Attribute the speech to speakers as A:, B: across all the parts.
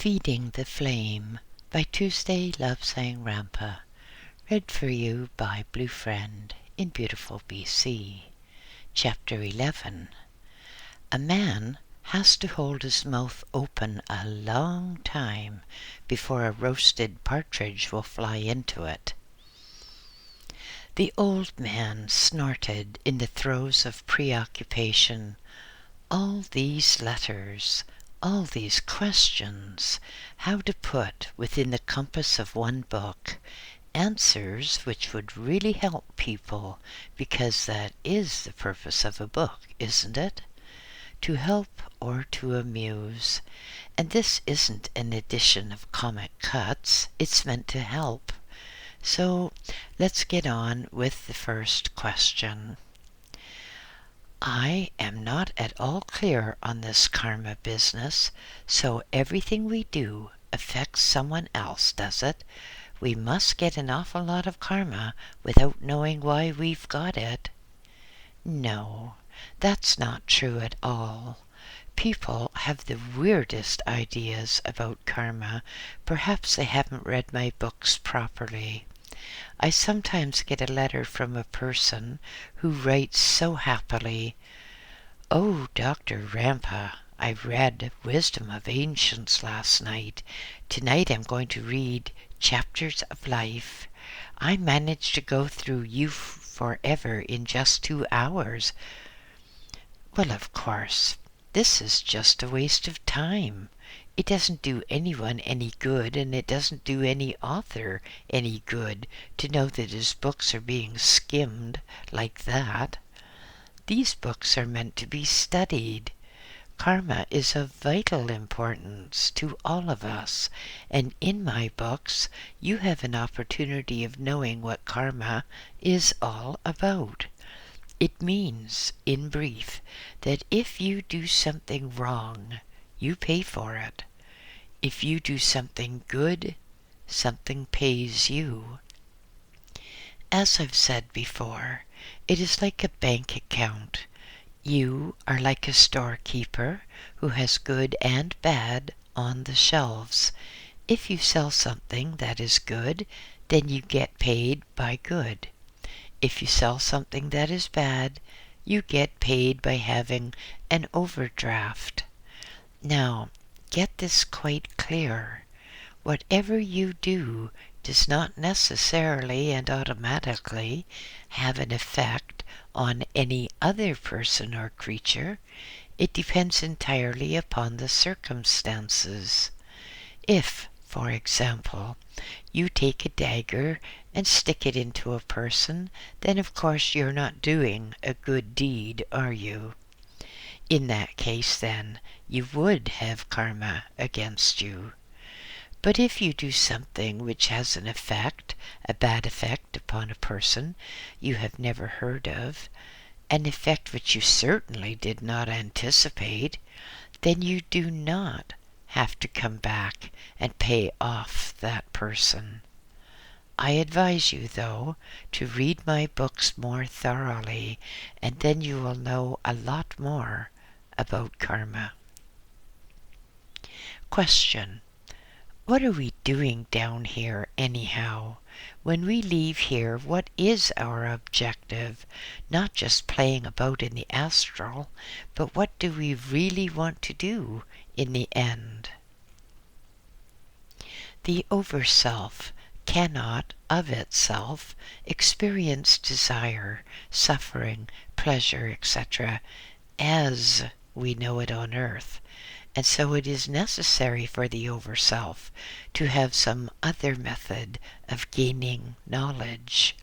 A: Feeding the Flame by Tuesday Love Sang Rampa. Read for you by BlueFriend in beautiful BC. Chapter 11. A man has to hold his mouth open a long time before a roasted partridge will fly into it. The old man snorted in the throes of preoccupation. All these letters, all these questions, how to put within the compass of one book answers which would really help people, because that is the purpose of a book, isn't it? To help or to amuse. And this isn't an edition of comic cuts, it's meant to help. So let's get on with the first question. I am not at all clear on this karma business, so everything we do affects someone else, does it? We must get an awful lot of karma without knowing why we've got it. No, that's not true at all. People have the weirdest ideas about karma. Perhaps they haven't read my books properly. I sometimes get a letter from a person who writes so happily, "Oh, Dr. Rampa, I read Wisdom of Ancients last night. Tonight I'm going to read Chapters of Life. I managed to go through Youth Forever in just 2 hours. Well, of course, this is just a waste of time. It doesn't do anyone any good, and it doesn't do any author any good to know that his books are being skimmed like that. These books are meant to be studied. Karma is of vital importance to all of us, and in my books you have an opportunity of knowing what karma is all about. It means, in brief, that if you do something wrong, you pay for it. If you do something good, something pays you. As I've said before, it is like a bank account. You are like a storekeeper who has good and bad on the shelves. If you sell something that is good, then you get paid by good. If you sell something that is bad, you get paid by having an overdraft. Now, get this quite clear. Whatever you do does not necessarily and automatically have an effect on any other person or creature. It depends entirely upon the circumstances. If, for example, you take a dagger and stick it into a person, then of course you're not doing a good deed, are you? In that case, then, you would have karma against you. But if you do something which has an effect, a bad effect upon a person you have never heard of, an effect which you certainly did not anticipate, then you do not have to come back and pay off that person. I advise you, though, to read my books more thoroughly, and then you will know a lot more about karma. Question: what are we doing down here anyhow? When we leave here, what is our objective? Not just playing about in the astral, but what do we really want to do in the end? The OverSelf cannot of itself experience desire, suffering, pleasure, etc., as we know it on earth. And so it is necessary for the OverSelf to have some other method of gaining knowledge.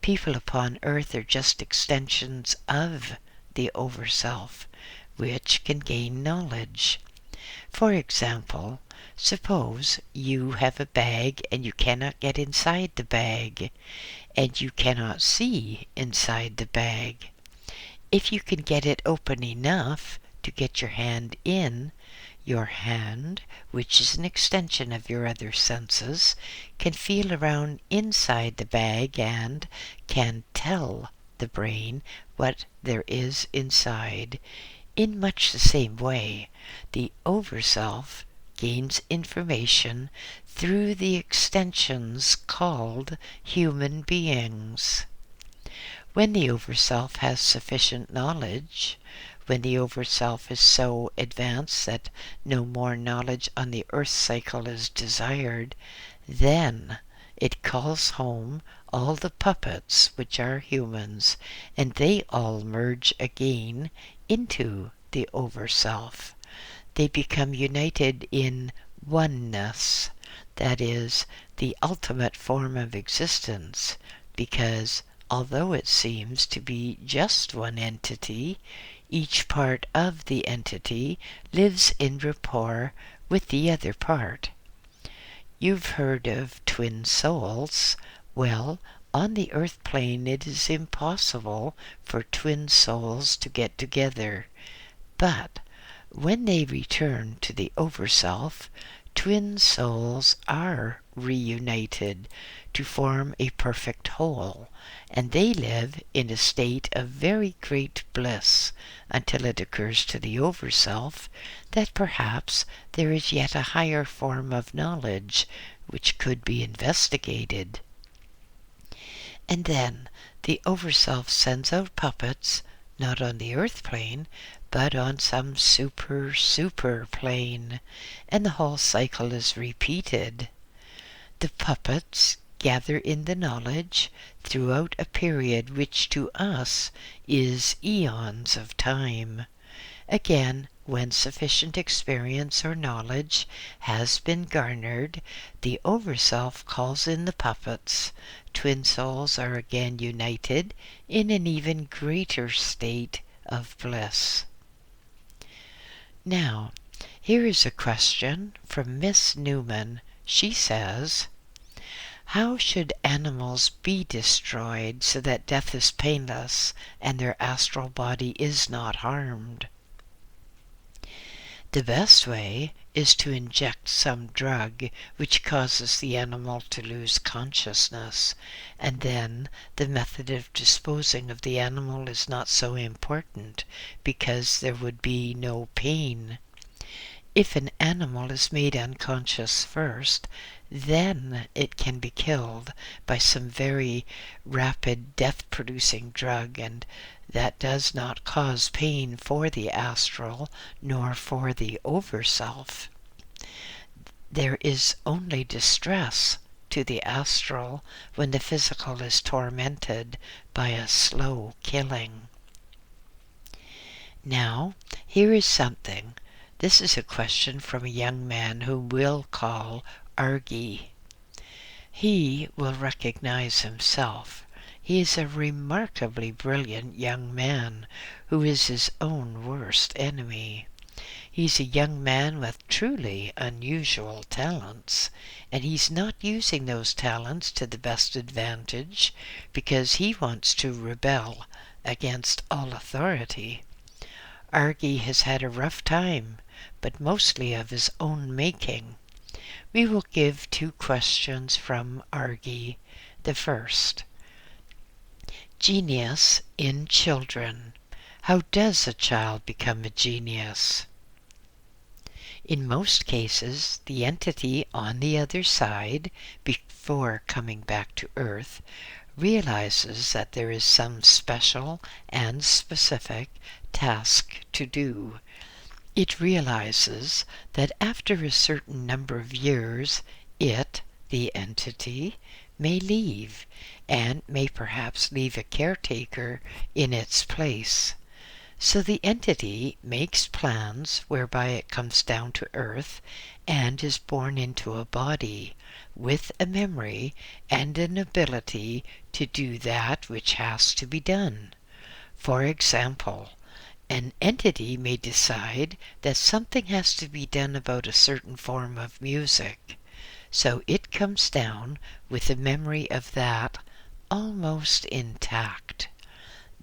A: People upon earth are just extensions of the OverSelf, which can gain knowledge. For example, suppose you have a bag and you cannot get inside the bag, and you cannot see inside the bag. If you can get it open enough to get your hand in, your hand, which is an extension of your other senses, can feel around inside the bag and can tell the brain what there is inside. In much the same way, the OverSelf gains information through the extensions called human beings. When the OverSelf has sufficient knowledge, when the OverSelf is so advanced that no more knowledge on the earth cycle is desired, then it calls home all the puppets which are humans, and they all merge again into the OverSelf. They become united in oneness, that is, the ultimate form of existence, because although it seems to be just one entity, each part of the entity lives in rapport with the other part. You've heard of twin souls. Well, on the earth plane it is impossible for twin souls to get together. But when they return to the OverSelf, twin souls are reunited to form a perfect whole, and they live in a state of very great bliss until it occurs to the OverSelf that perhaps there is yet a higher form of knowledge which could be investigated. And then the OverSelf sends out puppets, not on the earth plane, but on some super plane, and the whole cycle is repeated. The puppets gather in the knowledge throughout a period which to us is eons of time. Again, when sufficient experience or knowledge has been garnered, the OverSelf calls in the puppets. Twin souls are again united in an even greater state of bliss. Now, here is a question from Miss Newman. She says, how should animals be destroyed so that death is painless and their astral body is not harmed? The best way is to inject some drug which causes the animal to lose consciousness, and then the method of disposing of the animal is not so important because there would be no pain. If an animal is made unconscious first, then it can be killed by some very rapid death-producing drug, and that does not cause pain for the astral nor for the OverSelf. There is only distress to the astral when the physical is tormented by a slow killing. Now, here is something. This is a question from a young man whom we'll call Argy. He will recognize himself. He is a remarkably brilliant young man who is his own worst enemy. He's a young man with truly unusual talents, and he's not using those talents to the best advantage because he wants to rebel against all authority. Argy has had a rough time, but mostly of his own making. We will give 2 questions from Argy. The first, genius in children. How does a child become a genius? In most cases, the entity on the other side, before coming back to Earth, realizes that there is some special and specific task to do. It realizes that after a certain number of years, it, the entity, may leave, and may perhaps leave a caretaker in its place. So the entity makes plans whereby it comes down to Earth and is born into a body with a memory and an ability to do that which has to be done. For example, an entity may decide that something has to be done about a certain form of music, so it comes down with a memory of that almost intact.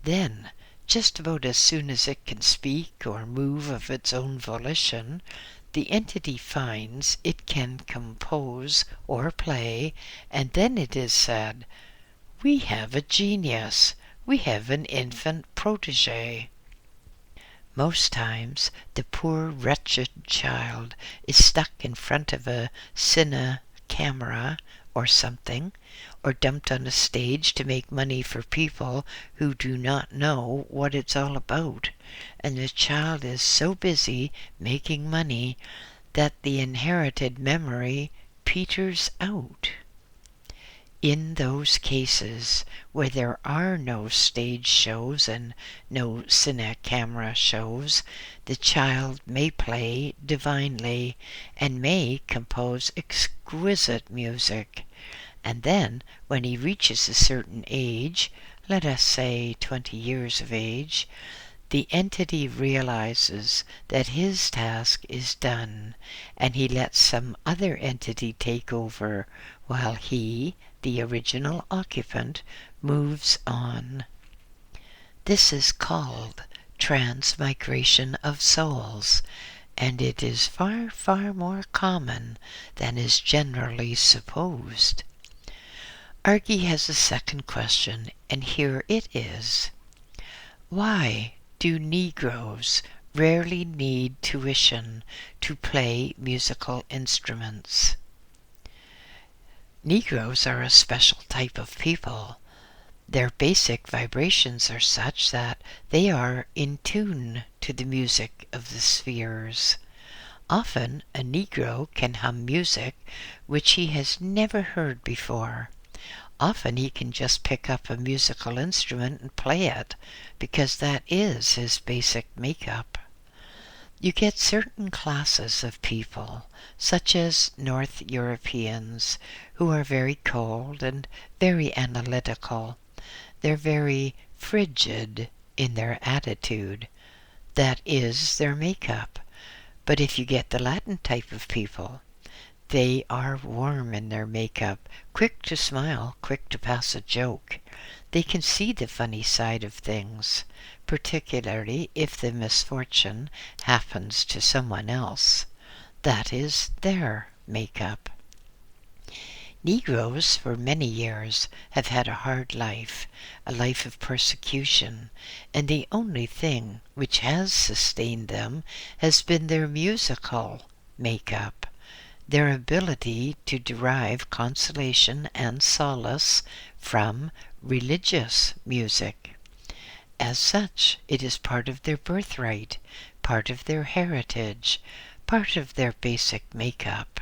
A: Then, just about as soon as it can speak or move of its own volition, the entity finds it can compose or play, and then it is said, "We have a genius. We have an infant protege." Most times the poor wretched child is stuck in front of a cine camera or something, or dumped on a stage to make money for people who do not know what it's all about, and the child is so busy making money that the inherited memory peters out. In those cases where there are no stage shows and no cine camera shows, the child may play divinely and may compose exquisite music. And then, when he reaches a certain age, let us say 20 years of age, the entity realizes that his task is done, and he lets some other entity take over while he, the original occupant, moves on. This is called transmigration of souls, and it is far, far more common than is generally supposed. Argy has a second question, and here it is. Why do Negroes rarely need tuition to play musical instruments? Negroes are a special type of people. Their basic vibrations are such that they are in tune to the music of the spheres. Often a Negro can hum music which he has never heard before. Often he can just pick up a musical instrument and play it, because that is his basic makeup. You get certain classes of people, such as North Europeans, who are very cold and very analytical. They're very frigid in their attitude. That is their makeup. But if you get the Latin type of people, they are warm in their makeup, quick to smile, quick to pass a joke. They can see the funny side of things, particularly if the misfortune happens to someone else. That is their makeup. Negroes for many years have had a hard life, a life of persecution, and the only thing which has sustained them has been their musical makeup, their ability to derive consolation and solace from religious music. As such, it is part of their birthright, part of their heritage, part of their basic makeup.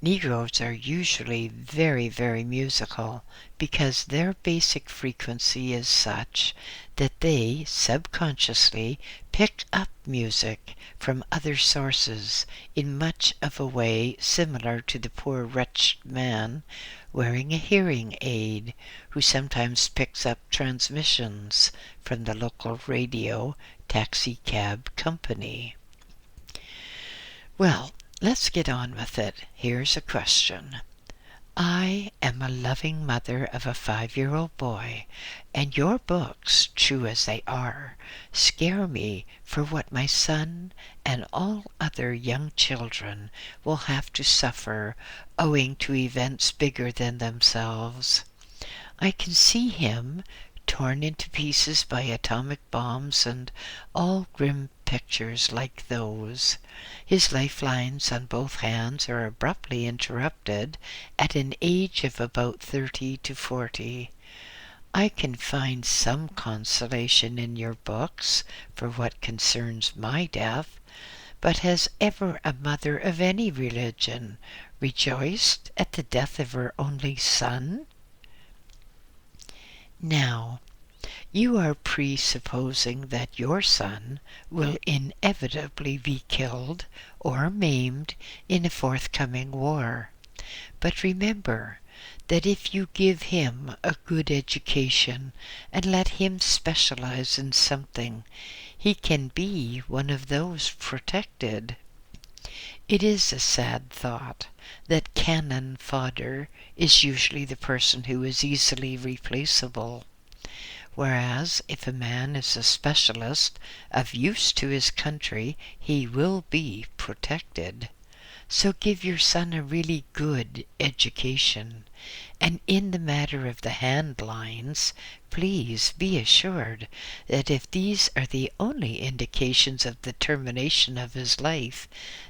A: Negroes are usually very, very musical because their basic frequency is such that they subconsciously pick up music from other sources in much of a way similar to the poor wretched man wearing a hearing aid who sometimes picks up transmissions from the local radio taxi cab company. Well, let's get on with it. Here's a question. I am a loving mother of a 5-year-old boy, and your books, true as they are, scare me for what my son and all other young children will have to suffer owing to events bigger than themselves. I can see him torn into pieces by atomic bombs and all grim pictures like those. His lifelines on both hands are abruptly interrupted at an age of about 30 to 40. I can find some consolation in your books for what concerns my death, but has ever a mother of any religion rejoiced at the death of her only son? Now, you are presupposing that your son will inevitably be killed or maimed in a forthcoming war. But remember that if you give him a good education and let him specialize in something, he can be one of those protected. It is a sad thought that cannon fodder is usually the person who is easily replaceable, whereas if a man is a specialist of use to his country, he will be protected. So give your son a really good education. And in the matter of the hand lines, please be assured that if these are the only indications of the termination of his life,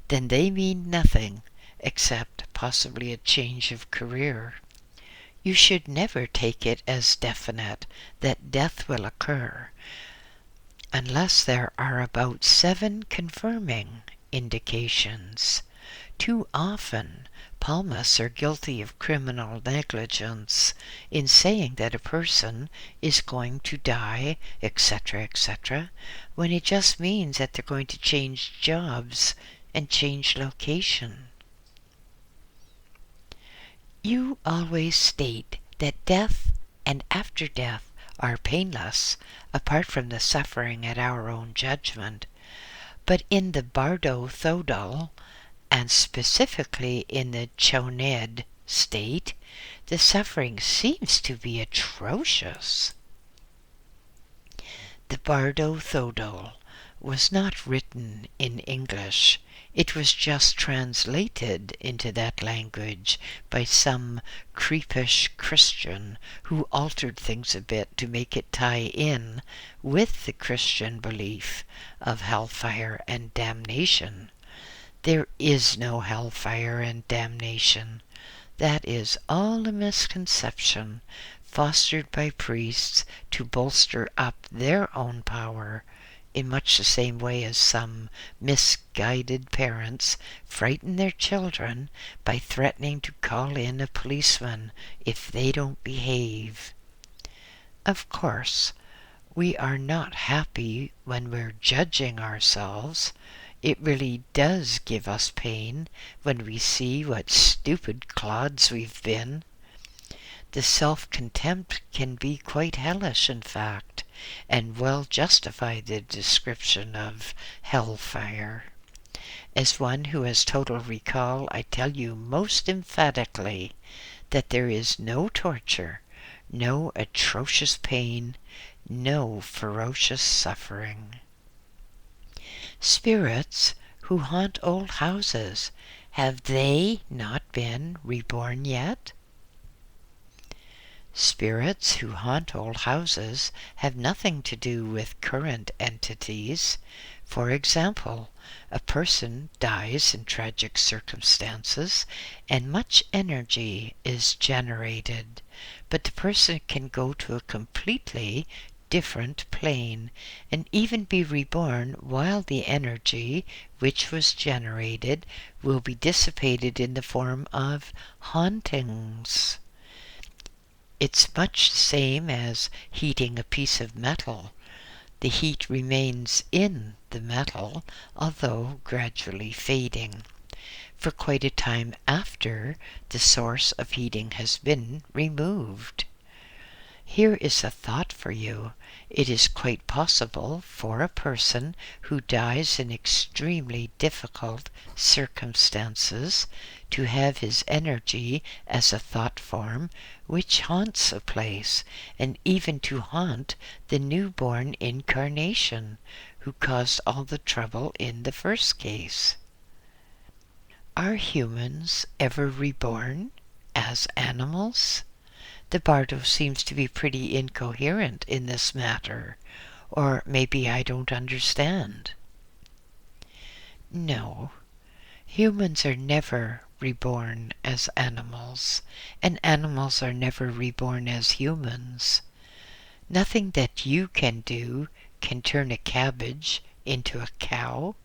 A: then they mean nothing except possibly a change of career. You should never take it as definite that death will occur unless there are about 7 confirming indications. Too often, palmists are guilty of criminal negligence in saying that a person is going to die, etc., etc., when it just means that they're going to change jobs and change location. You always state that death and after death are painless, apart from the suffering at our own judgment. But in the Bardo Thodol, and specifically in the Choned state, the suffering seems to be atrocious. The Bardo Thodol was not written in English. It was just translated into that language by some creepish Christian who altered things a bit to make it tie in with the Christian belief of hellfire and damnation. There is no hellfire and damnation. That is all a misconception fostered by priests to bolster up their own power, in much the same way as some misguided parents frighten their children by threatening to call in a policeman if they don't behave. Of course, we are not happy when we're judging ourselves. It really does give us pain when we see what stupid clods we've been. The self-contempt can be quite hellish, in fact, and well justify the description of hellfire. As one who has total recall, I tell you most emphatically that there is no torture, no atrocious pain, no ferocious suffering. Spirits who haunt old houses, have they not been reborn yet? Spirits who haunt old houses have nothing to do with current entities. For example, a person dies in tragic circumstances and much energy is generated, but the person can go to a completely different plane and even be reborn while the energy which was generated will be dissipated in the form of hauntings. It's much the same as heating a piece of metal. The heat remains in the metal, although gradually fading, for quite a time after the source of heating has been removed. Here is a thought for you. It is quite possible for a person who dies in extremely difficult circumstances to have his energy as a thought form which haunts a place, and even to haunt the newborn incarnation who caused all the trouble in the first case. Are humans ever reborn as animals? The Bardo seems to be pretty incoherent in this matter, or maybe I don't understand. No, humans are never reborn as animals, and animals are never reborn as humans. Nothing that you can do can turn a cabbage into a cow,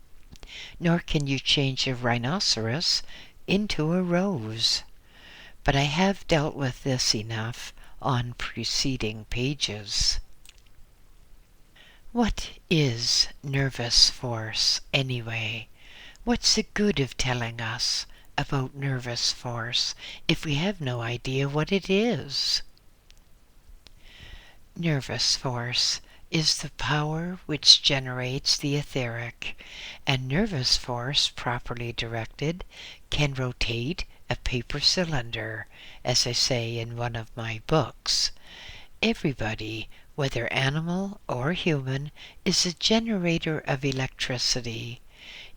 A: nor can you change a rhinoceros into a rose. But I have dealt with this enough on preceding pages. What is nervous force, anyway? What's the good of telling us about nervous force if we have no idea what it is? Nervous force is the power which generates the etheric, and nervous force, properly directed, can rotate a paper cylinder, as I say in one of my books. Everybody, whether animal or human, is a generator of electricity.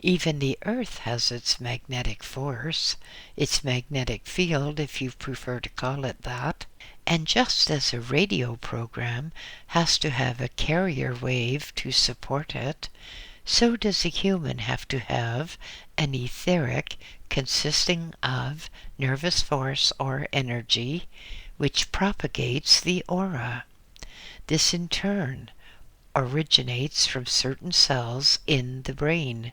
A: Even the Earth has its magnetic force, its magnetic field, if you prefer to call it that. And just as a radio program has to have a carrier wave to support it, so does a human have to have an etheric consisting of nervous force or energy, which propagates the aura. This in turn originates from certain cells in the brain.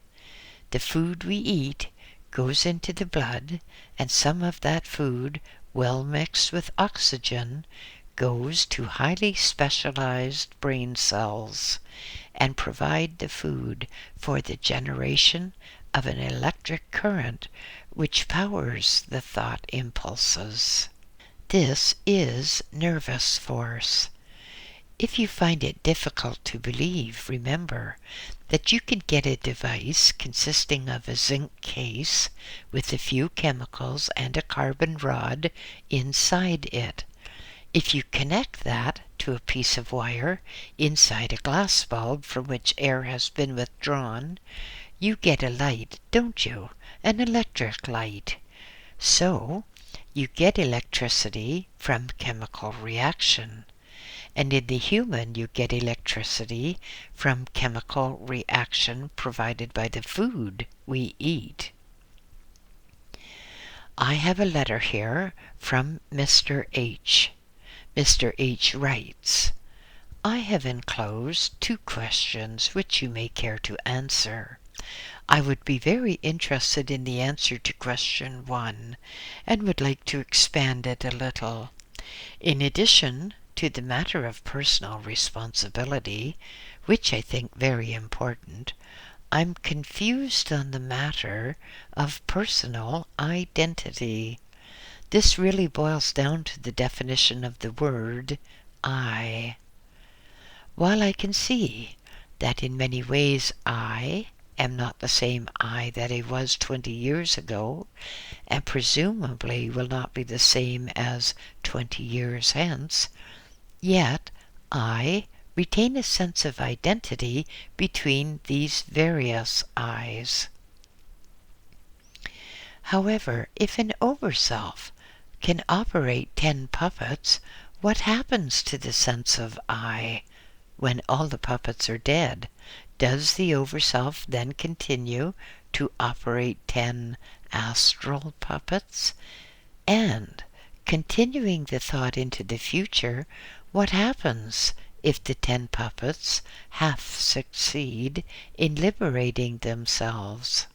A: The food we eat goes into the blood, and some of that food, well mixed with oxygen, goes to highly specialized brain cells and provide the food for the generation of an electric current which powers the thought impulses. This is nervous force. If you find it difficult to believe, remember that you can get a device consisting of a zinc case with a few chemicals and a carbon rod inside it. If you connect that to a piece of wire inside a glass bulb from which air has been withdrawn, you get a light, don't you? An electric light. So, you get electricity from chemical reaction. And in the human, you get electricity from chemical reaction provided by the food we eat. I have a letter here from Mr. H. Mr. H writes, I have enclosed 2 questions which you may care to answer. I would be very interested in the answer to question 1 and would like to expand it a little. In addition to the matter of personal responsibility, which I think very important, I'm confused on the matter of personal identity. This really boils down to the definition of the word I. While I can see that in many ways I am not the same I that I was 20 years ago, and presumably will not be the same as 20 years hence, yet I retain a sense of identity between these various I's. However, if an OverSelf can operate 10 puppets, what happens to the sense of I when all the puppets are dead? Does the OverSelf then continue to operate 10 astral puppets? And, continuing the thought into the future, what happens if the 10 puppets half succeed in liberating themselves?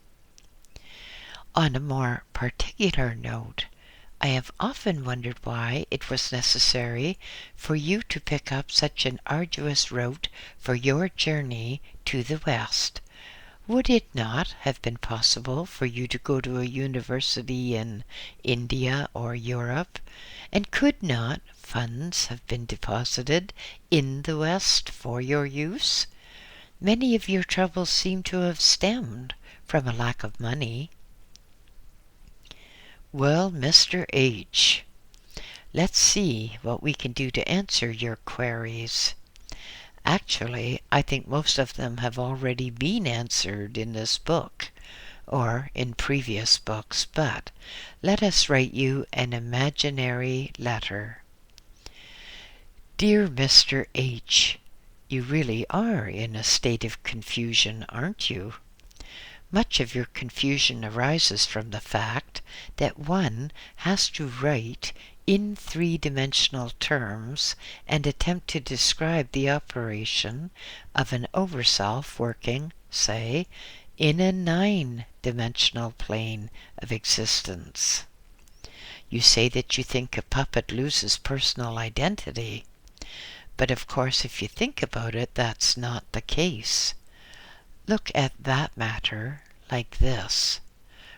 A: On a more particular note, I have often wondered why it was necessary for you to pick up such an arduous route for your journey to the West. Would it not have been possible for you to go to a university in India or Europe? And could not funds have been deposited in the West for your use? Many of your troubles seem to have stemmed from a lack of money. Well, Mr. H, let's see what we can do to answer your queries. Actually, I think most of them have already been answered in this book, or in previous books, but let us write you an imaginary letter. Dear Mr. H, you really are in a state of confusion, aren't you? Much of your confusion arises from the fact that one has to write in 3-dimensional terms and attempt to describe the operation of an OverSelf working, say, in a 9-dimensional plane of existence. You say that you think a puppet loses personal identity, but of course if you think about it, that's not the case. Look at that matter like this.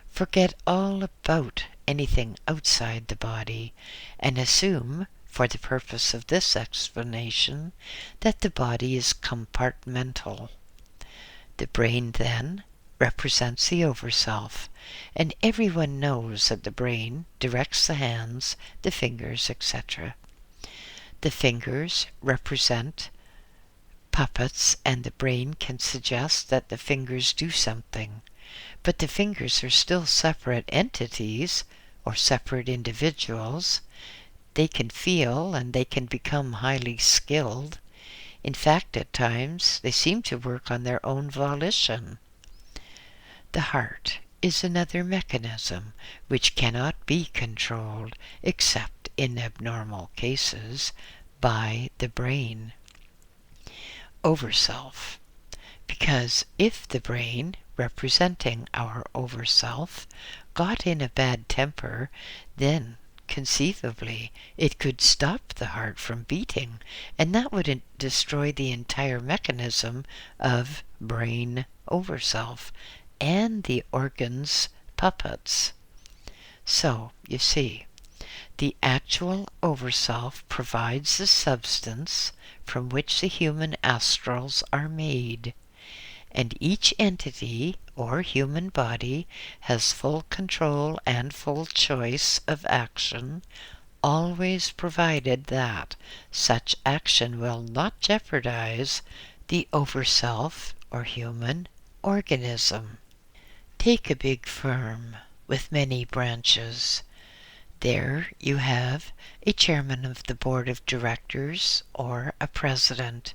A: Forget all about anything outside the body, and assume, for the purpose of this explanation, that the body is compartmental. The brain, then, represents the OverSelf, and everyone knows that the brain directs the hands, the fingers, etc. The fingers represent puppets, and the brain can suggest that the fingers do something. But the fingers are still separate entities or separate individuals. They can feel and they can become highly skilled. In fact, at times, they seem to work on their own volition. The heart is another mechanism which cannot be controlled, except in abnormal cases, by the brain. OverSelf. Because if the brain, representing our OverSelf, got in a bad temper, then conceivably it could stop the heart from beating, and that would destroy the entire mechanism of brain OverSelf and the organs puppets. So, you see, the actual OverSelf provides the substance from which the human astrals are made, and each entity or human body has full control and full choice of action, always provided that such action will not jeopardize the OverSelf or human organism. Take a big firm with many branches. There you have a chairman of the board of directors or a president.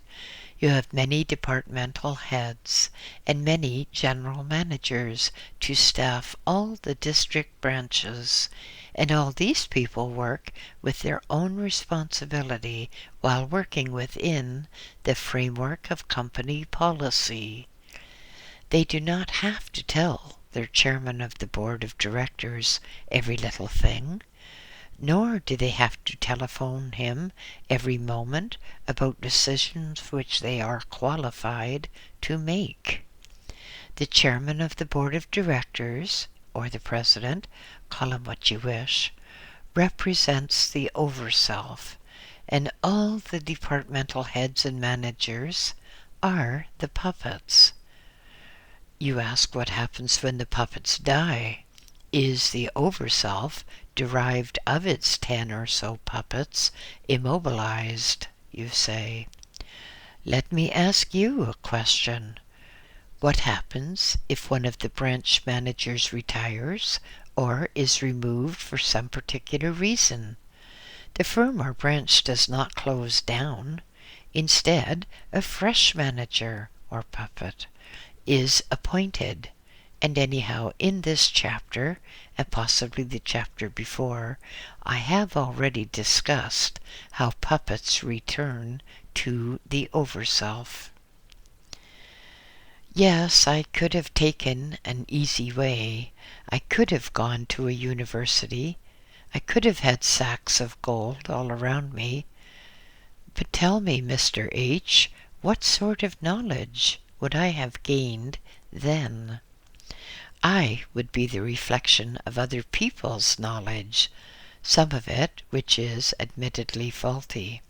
A: You have many departmental heads and many general managers to staff all the district branches, and all these people work with their own responsibility while working within the framework of company policy. They do not have to tell their chairman of the board of directors every little thing, nor do they have to telephone him every moment about decisions which they are qualified to make. The chairman of the board of directors, or the president, call him what you wish, represents the OverSelf, and all the departmental heads and managers are the puppets. You ask what happens when the puppets die. Is the OverSelf, derived of its 10 or so puppets, immobilized, you say? Let me ask you a question. What happens if one of the branch managers retires or is removed for some particular reason? The firm or branch does not close down. Instead, a fresh manager or puppet is appointed. And anyhow, in this chapter, and possibly the chapter before, I have already discussed how puppets return to the OverSelf. Yes, I could have taken an easy way. I could have gone to a university. I could have had sacks of gold all around me. But tell me, Mr. H., what sort of knowledge would I have gained then? I would be the reflection of other people's knowledge, some of it which is admittedly faulty.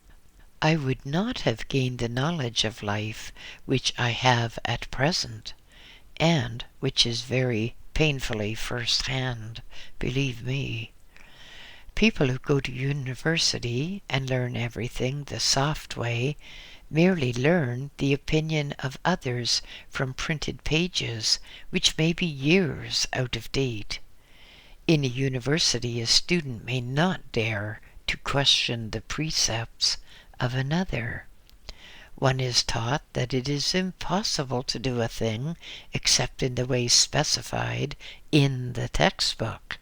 A: I would not have gained the knowledge of life which I have at present, and which is very painfully first-hand, believe me. People who go to university and learn everything the soft way merely learn the opinion of others from printed pages, which may be years out of date. In a university, a student may not dare to question the precepts of another. One is taught that it is impossible to do a thing except in the way specified in the textbook.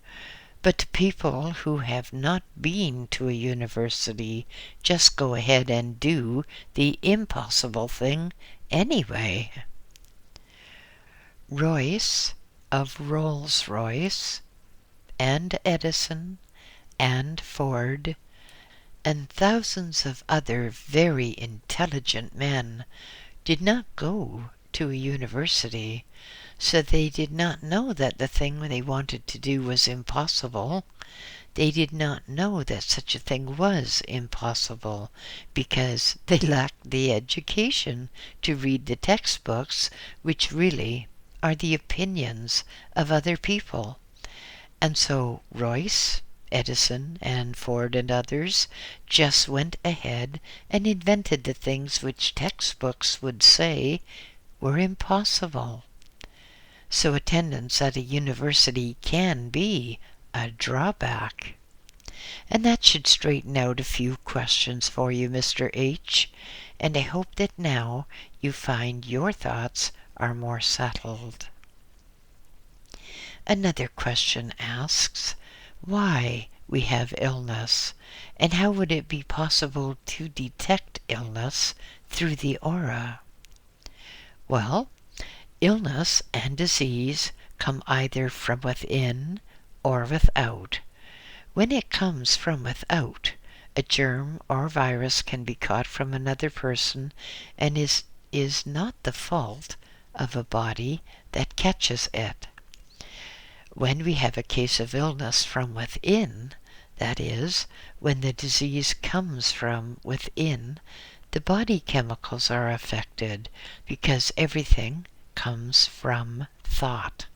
A: But people who have not been to a university just go ahead and do the impossible thing anyway. Royce of Rolls-Royce, and Edison, and Ford, and thousands of other very intelligent men did not go to a university, so they did not know that the thing they wanted to do was impossible. They did not know that such a thing was impossible, because they lacked the education to read the textbooks, which really are the opinions of other people. And so Royce, Edison, and Ford, and others just went ahead and invented the things which textbooks would say were impossible. So attendance at a university can be a drawback. And that should straighten out a few questions for you, Mr. H. And I hope that now you find your thoughts are more settled. Another question asks why we have illness, and how would it be possible to detect illness through the aura? Well, illness and disease come either from within or without. When it comes from without, a germ or virus can be caught from another person and is not the fault of a body that catches it. When we have a case of illness from within, that is, when the disease comes from within, the body chemicals are affected because everything comes from thought.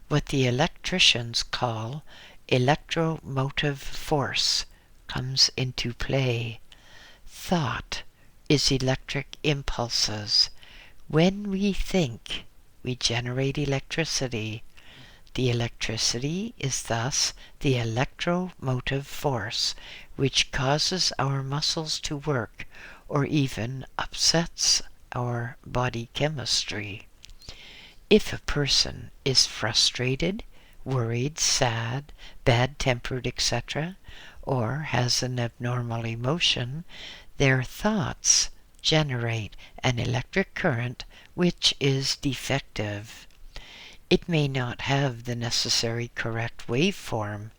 A: What the electricians call electromotive force comes into play. Thought is electric impulses. When we think, we generate electricity. The electricity is thus the electromotive force which causes our muscles to work or even upsets our body chemistry. If a person is frustrated, worried, sad, bad-tempered, etc., or has an abnormal emotion, their thoughts generate an electric current which is defective. It may not have the necessary correct waveform,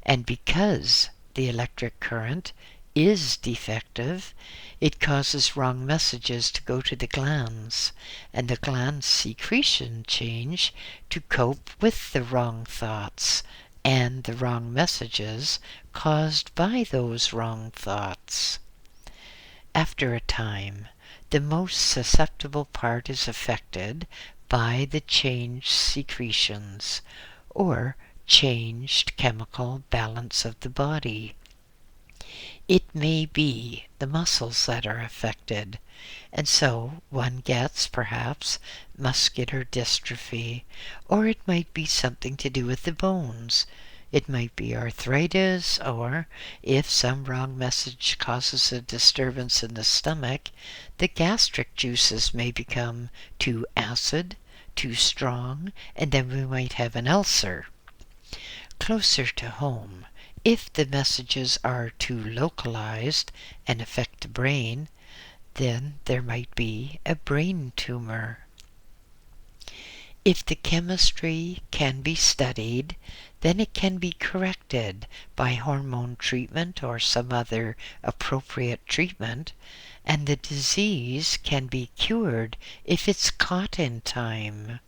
A: and because the electric current is defective, it causes wrong messages to go to the glands, and the glands secretion change to cope with the wrong thoughts and the wrong messages caused by those wrong thoughts. After a time, the most susceptible part is affected by the changed secretions, or changed chemical balance of the body. It may be the muscles that are affected, and so one gets, perhaps, muscular dystrophy, or it might be something to do with the bones. It might be arthritis, or if some wrong message causes a disturbance in the stomach, the gastric juices may become too acid, too strong, and then we might have an ulcer. Closer to home, if the messages are too localized and affect the brain, then there might be a brain tumor. If the chemistry can be studied, then it can be corrected by hormone treatment or some other appropriate treatment, and the disease can be cured if it's caught in time.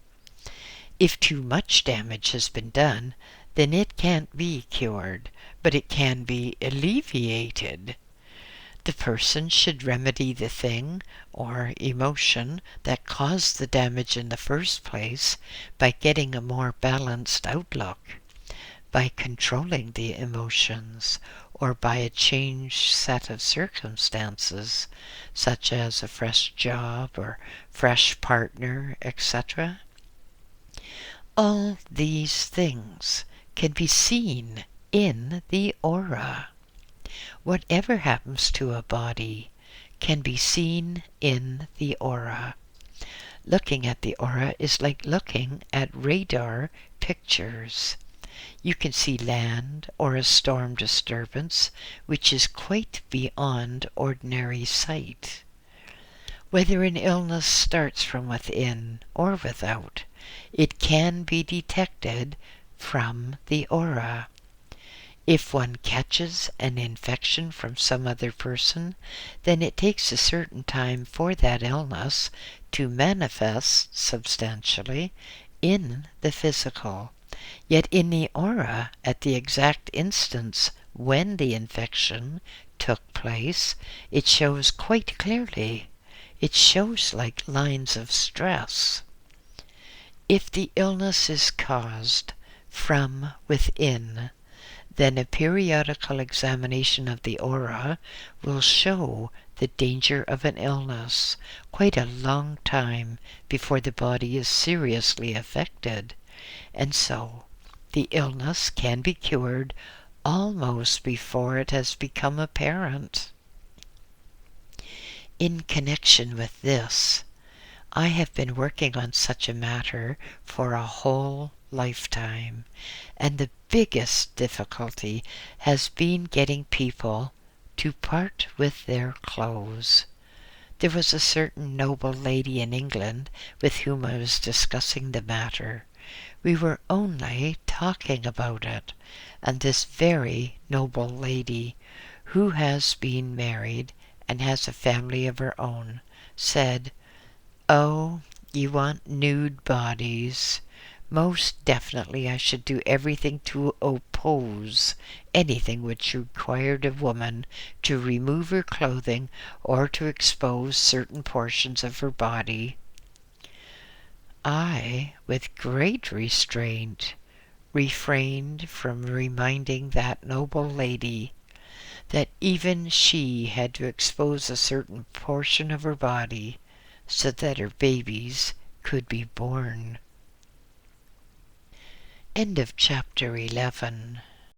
A: If too much damage has been done, then it can't be cured, but it can be alleviated. The person should remedy the thing or emotion that caused the damage in the first place by getting a more balanced outlook, by controlling the emotions, or by a changed set of circumstances, such as a fresh job or fresh partner, etc. All these things can be seen in the aura. Whatever happens to a body can be seen in the aura. Looking at the aura is like looking at radar pictures. You can see land or a storm disturbance, which is quite beyond ordinary sight. Whether an illness starts from within or without, it can be detected from the aura. If one catches an infection from some other person, then it takes a certain time for that illness to manifest substantially in the physical. Yet in the aura, at the exact instance when the infection took place, it shows quite clearly. It shows like lines of stress. If the illness is caused from within, then a periodical examination of the aura will show the danger of an illness quite a long time before the body is seriously affected, and so the illness can be cured almost before it has become apparent. In connection with this, I have been working on such a matter for a whole lifetime, and the biggest difficulty has been getting people to part with their clothes. There was a certain noble lady in England with whom I was discussing the matter. We were only talking about it, and this very noble lady, who has been married and has a family of her own, said, "Oh, you want nude bodies. Most definitely I should do everything to oppose anything which required a woman to remove her clothing or to expose certain portions of her body." I, with great restraint, refrained from reminding that noble lady that even she had to expose a certain portion of her body so that her babies could be born. End of chapter 11.